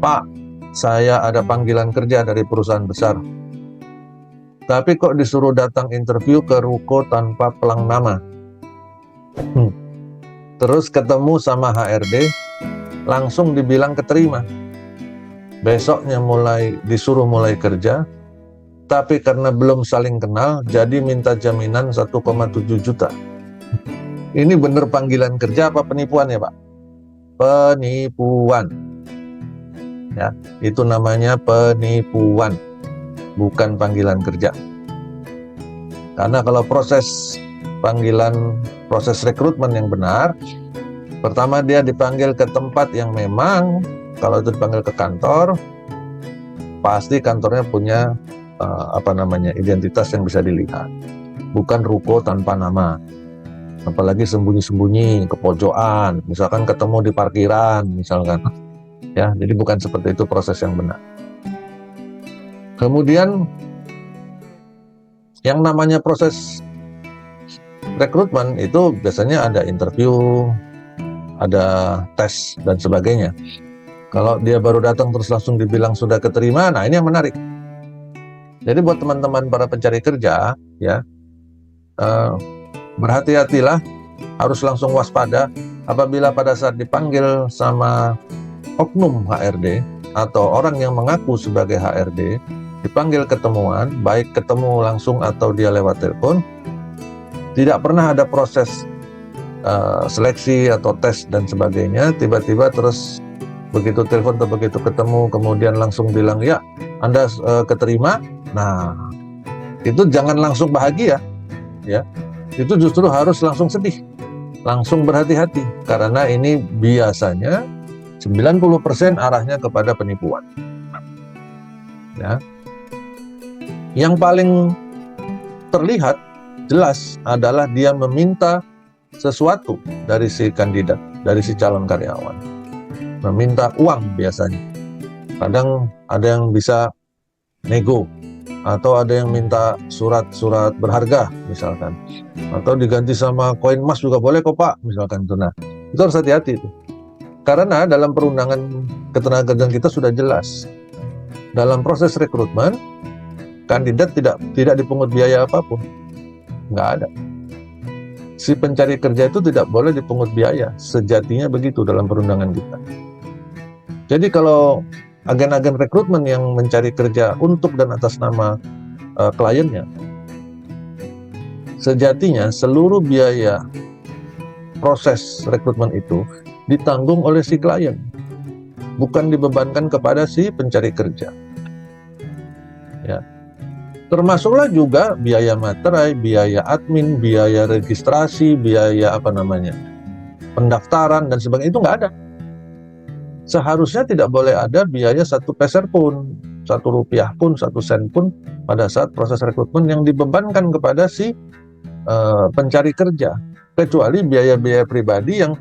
Pak, saya ada panggilan kerja dari perusahaan besar, tapi kok disuruh datang interview ke ruko tanpa pelang nama. Terus ketemu sama HRD, langsung dibilang keterima. Besoknya disuruh mulai kerja, tapi karena belum saling kenal, jadi minta jaminan 1,7 juta. Ini bener panggilan kerja apa penipuan ya Pak? Penipuan. Ya, itu namanya penipuan, bukan panggilan kerja. Karena kalau proses rekrutmen yang benar, pertama dia dipanggil ke tempat yang memang, kalau itu dipanggil ke kantor, pasti kantornya punya identitas yang bisa dilihat, bukan ruko tanpa nama, apalagi sembunyi-sembunyi ke pojokan, misalkan ketemu di parkiran misalkan, ya. Jadi bukan seperti itu proses yang benar. Kemudian yang namanya proses rekrutmen itu biasanya ada interview, ada tes dan sebagainya. Kalau dia baru datang terus langsung dibilang sudah keterima, nah ini yang menarik. Jadi buat teman-teman para pencari kerja, ya, berhati-hatilah, harus langsung waspada apabila pada saat dipanggil sama oknum HRD atau orang yang mengaku sebagai HRD, dipanggil ketemuan, baik ketemu langsung atau dia lewat telepon, tidak pernah ada proses seleksi atau tes dan sebagainya. Tiba-tiba terus begitu telepon atau begitu ketemu kemudian langsung bilang, ya Anda keterima. Nah, itu jangan langsung bahagia, ya. Itu justru harus langsung sedih, langsung berhati-hati, karena ini biasanya 90% arahnya kepada penipuan. Ya. Yang paling terlihat jelas adalah dia meminta sesuatu dari si kandidat, dari si calon karyawan. Meminta uang biasanya. Kadang ada yang bisa nego, atau ada yang minta surat-surat berharga misalkan, atau diganti sama koin emas juga boleh kok Pak misalkan itu. Nah, itu harus hati-hati itu, karena dalam perundangan ketenagakerjaan kita sudah jelas, dalam proses rekrutmen kandidat tidak dipungut biaya apapun, nggak ada. Si pencari kerja itu tidak boleh dipungut biaya, sejatinya begitu dalam perundangan kita. Jadi kalau agen-agen rekrutmen yang mencari kerja untuk dan atas nama kliennya, sejatinya seluruh biaya proses rekrutmen itu ditanggung oleh si klien, bukan dibebankan kepada si pencari kerja. Ya. Termasuklah juga biaya materai, biaya admin, biaya registrasi, biaya pendaftaran dan sebagainya, itu nggak ada. Seharusnya tidak boleh ada biaya 1 peser pun, 1 rupiah pun, 1 sen pun pada saat proses rekrutmen yang dibebankan kepada si pencari kerja, kecuali biaya-biaya pribadi yang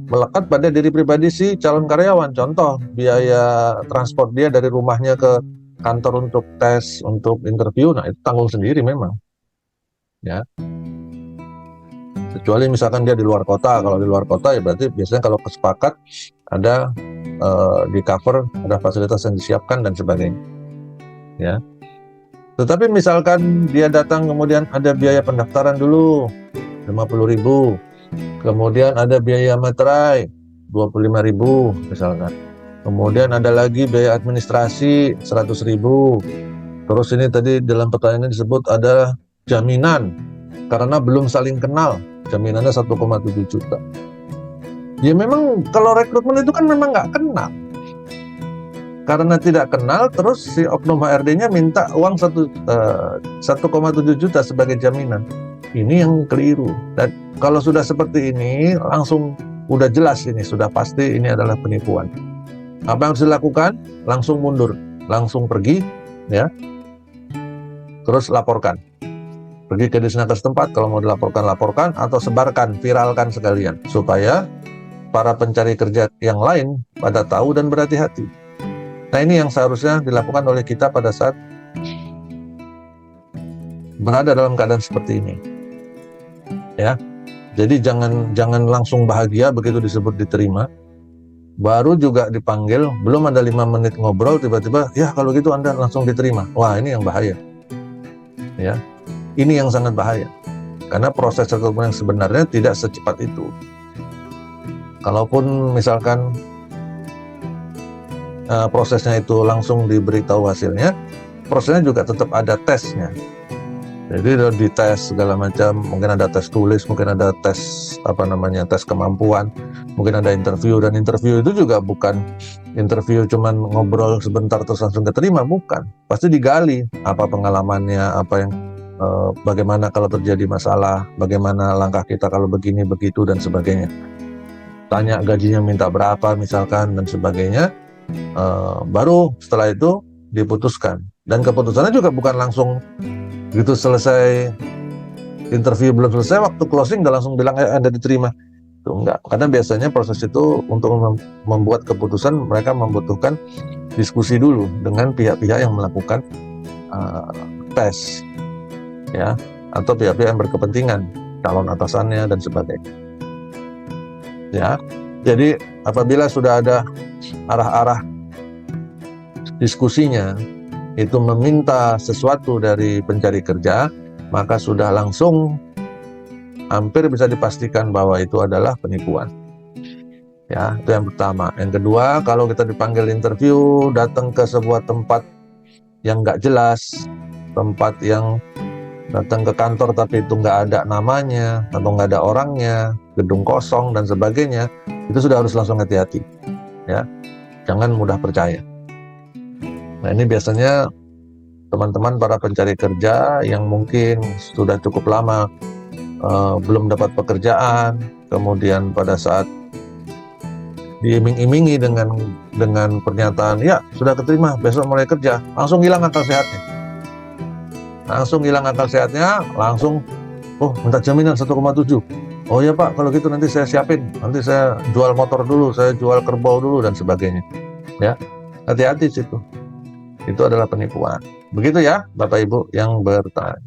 melekat pada diri pribadi si calon karyawan. Contoh, biaya transport dia dari rumahnya ke kantor untuk tes, untuk interview, nah itu tanggung sendiri memang, ya. Kecuali misalkan dia di luar kota. Kalau di luar kota ya berarti biasanya kalau kesepakat ada di cover, ada fasilitas yang disiapkan dan sebagainya, ya. Tetapi misalkan dia datang kemudian ada biaya pendaftaran dulu 50.000, kemudian ada biaya materai 25.000 misalkan, kemudian ada lagi biaya administrasi 100.000, terus ini tadi dalam pertanyaan disebut ada jaminan karena belum saling kenal, jaminannya 1,7 juta. Ya memang kalau rekrutmen itu kan memang nggak kenal. Karena tidak kenal, terus si oknum HRD-nya minta uang 1,7 juta sebagai jaminan. Ini yang keliru. Dan kalau sudah seperti ini, langsung udah jelas ini, sudah pasti ini adalah penipuan. Apa yang harus dilakukan? Langsung mundur, langsung pergi, ya. Terus laporkan. Pergi ke Disnaker setempat, kalau mau dilaporkan, laporkan, atau sebarkan, viralkan sekalian, supaya para pencari kerja yang lain pada tahu dan berhati-hati. Nah, ini yang seharusnya dilakukan oleh kita pada saat berada dalam keadaan seperti ini, ya. Jadi jangan langsung bahagia begitu disebut diterima. baru juga dipanggil, belum ada 5 menit ngobrol, tiba-tiba, ya kalau gitu Anda langsung diterima. Wah, ini yang bahaya. Ya, ini yang sangat bahaya. Karena proses rekrutmen yang sebenarnya tidak secepat itu. Kalaupun misalkan prosesnya itu langsung diberitahu hasilnya, prosesnya juga tetap ada tesnya. Jadi udah dites segala macam, mungkin ada tes tulis, mungkin ada tes tes kemampuan, mungkin ada interview, dan interview itu juga bukan interview cuman ngobrol sebentar terus langsung keterima, bukan. Pasti digali apa pengalamannya, apa yang bagaimana kalau terjadi masalah, bagaimana langkah kita kalau begini begitu dan sebagainya. Tanya gajinya minta berapa misalkan dan sebagainya. Baru setelah itu diputuskan, dan keputusannya juga bukan langsung gitu selesai interview, belum selesai waktu closing udah langsung bilang Anda diterima. Itu enggak, karena biasanya proses itu untuk membuat keputusan mereka membutuhkan diskusi dulu dengan pihak-pihak yang melakukan tes, ya, atau pihak-pihak yang berkepentingan, calon atasannya dan sebagainya. Ya, jadi apabila sudah ada arah-arah diskusinya itu meminta sesuatu dari pencari kerja, maka sudah langsung hampir bisa dipastikan bahwa itu adalah penipuan. Ya, itu yang pertama. Yang kedua, kalau kita dipanggil interview, datang ke sebuah tempat yang nggak jelas, tempat yang datang ke kantor tapi itu nggak ada namanya atau nggak ada orangnya, gedung kosong dan sebagainya, itu sudah harus langsung hati-hati. Ya, jangan mudah percaya. Nah, ini biasanya teman-teman para pencari kerja yang mungkin sudah cukup lama belum dapat pekerjaan, kemudian pada saat diiming-imingi dengan pernyataan, ya sudah keterima, besok mulai kerja, langsung hilang akal sehatnya. Langsung, oh minta jaminan 1,7. Oh ya Pak, kalau gitu nanti saya siapin, nanti saya jual motor dulu, saya jual kerbau dulu dan sebagainya. Ya, hati-hati situ. Itu adalah penipuan. Begitu ya Bapak Ibu yang bertanya.